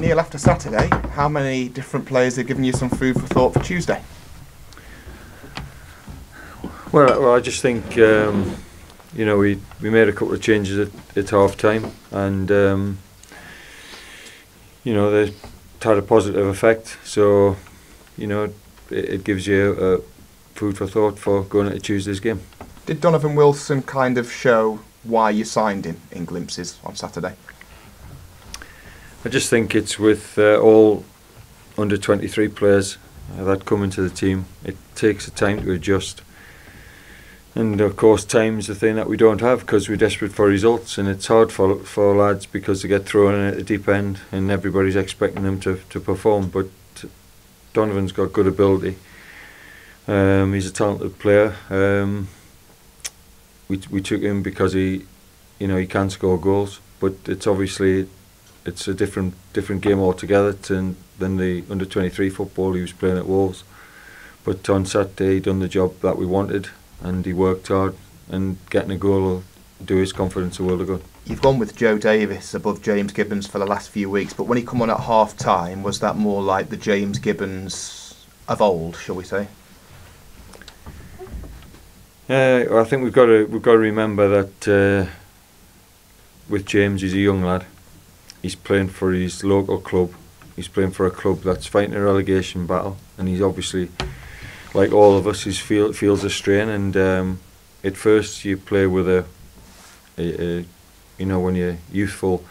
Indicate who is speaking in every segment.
Speaker 1: Neil, after Saturday, how many different players have given you some food for thought for Tuesday?
Speaker 2: Well, I just think you know, we made a couple of changes at half time, and you know, they had a positive effect. So you know, it gives you food for thought for going into Tuesday's game.
Speaker 1: Did Donovan Wilson kind of show why you signed him in glimpses on Saturday?
Speaker 2: I just think it's with all under 23 players that come into the team, it takes a time to adjust. And of course, time's the thing that we don't have because we're desperate for results, and it's hard for lads because they get thrown in at the deep end and everybody's expecting them to perform. But Donovan's got good ability. He's a talented player. We took him because he can score goals, but it's obviously it's a different game altogether than the under 23 football he was playing at Wolves. But on Saturday he done the job that we wanted, and he worked hard, and getting a goal will do his confidence a world of good.
Speaker 1: You've gone with Joe Davis above James Gibbons for the last few weeks, but when he come on at half time, was that more like the James Gibbons of old, shall we say?
Speaker 2: I think we've got to remember that with James, he's a young lad. He's playing for his local club. He's playing for a club that's fighting a relegation battle, and he's obviously, like all of us, he feels a strain. And at first you play with a you know, when you're youthful,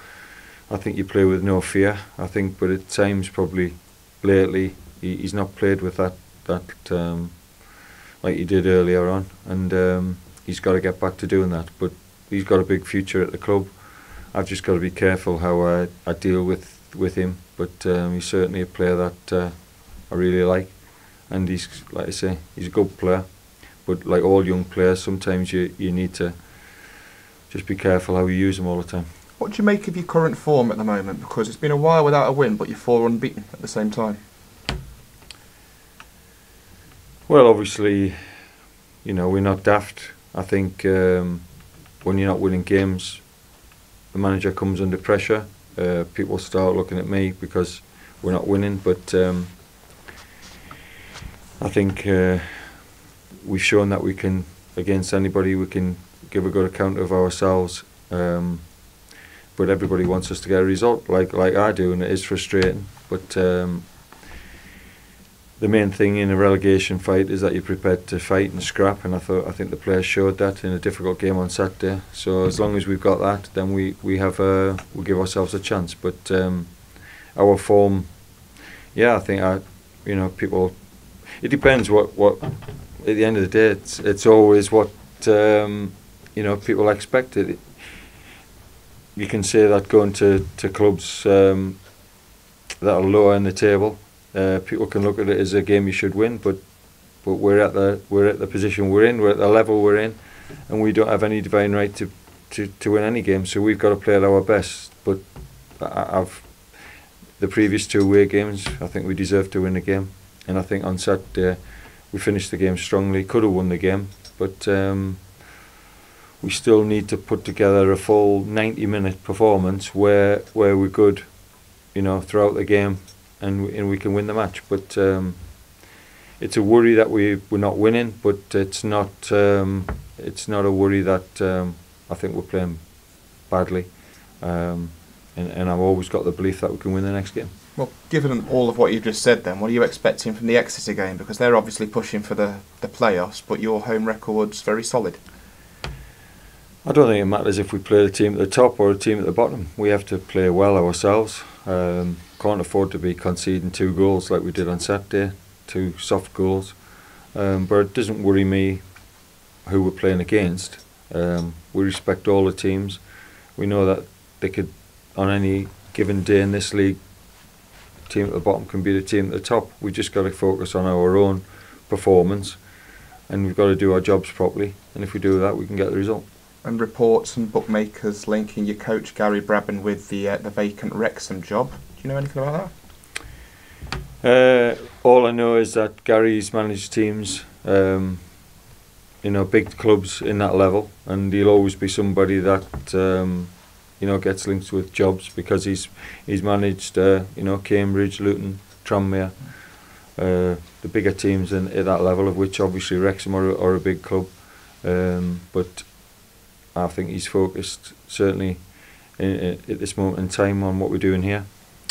Speaker 2: I think you play with no fear. I think, but at times probably lately he's not played with that like he did earlier on, and he's got to get back to doing that. But he's got a big future at the club. I've just got to be careful how I deal with him. But he's certainly a player that I really like, and he's, like I say, he's a good player. But like all young players, sometimes you need to just be careful how you use him all the time.
Speaker 1: What do you make of your current form at the moment? Because it's been a while without a win, but you're 4 unbeaten at the same time.
Speaker 2: Well, obviously, you know, we're not daft. I think when you're not winning games, the manager comes under pressure. People start looking at me because we're not winning. But I think we've shown that we can, against anybody, we can give a good account of ourselves. But everybody wants us to get a result, like I do, and it is frustrating. But the main thing in a relegation fight is that you're prepared to fight and scrap, and I think the players showed that in a difficult game on Saturday. So as long as we've got that, then we give ourselves a chance. But our form, yeah, I think you know, people. It depends what at the end of the day, it's always what you know, people expect it. You can say that going to clubs that are lower in the table, people can look at it as a game you should win, but we're at the position we're in, we're at the level we're in, and we don't have any divine right to win any game. So we've got to play at our best. But the previous 2 away games, I think we deserved to win the game, and I think on Saturday we finished the game strongly. Could have won the game, but we still need to put together a full 90-minute performance where we're good, you know, throughout the game, and we can win the match. But it's a worry that we're not winning, but it's not a worry that I think we're playing badly, and I've always got the belief that we can win the next game.
Speaker 1: Well, given all of what you've just said then, what are you expecting from the Exeter game? Because they're obviously pushing for the playoffs, but your home record's very solid.
Speaker 2: I don't think it matters if we play the team at the top or the team at the bottom. We have to play well ourselves. Can't afford to be conceding 2 goals like we did on Saturday, 2 soft goals. But it doesn't worry me who we're playing against. We respect all the teams. We know that they could, on any given day in this league, the team at the bottom can be the team at the top. We just got to focus on our own performance, and we've got to do our jobs properly. And if we do that, we can get the result.
Speaker 1: And reports and bookmakers linking your coach Gary Brabham with the vacant Wrexham job. Do you know anything about
Speaker 2: that? All I know is that Gary's managed teams, you know, big clubs in that level, and he'll always be somebody that gets linked with jobs because he's managed Cambridge, Luton, Tranmere, the bigger teams at that level, of which obviously Wrexham are a big club. But I think he's focused certainly at this moment in time on what we're doing here,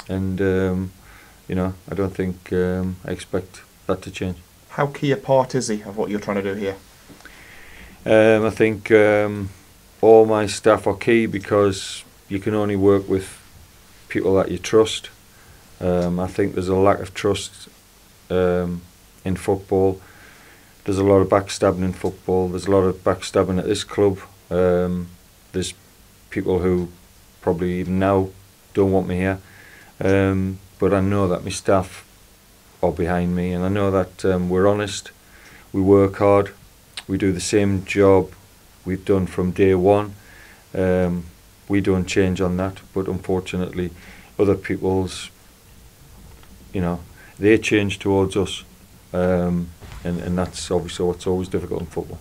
Speaker 2: and I don't think I expect that to change.
Speaker 1: How key a part is he of what you're trying to do here?
Speaker 2: I think all my staff are key because you can only work with people that you trust. I think there's a lack of trust in football. There's a lot of backstabbing in football. There's a lot of backstabbing at this club. There's people who probably even now don't want me here. But I know that my staff are behind me, and I know that we're honest, we work hard, we do the same job we've done from day one. We don't change on that, but unfortunately other people's, they change towards us, and that's obviously what's always difficult in football.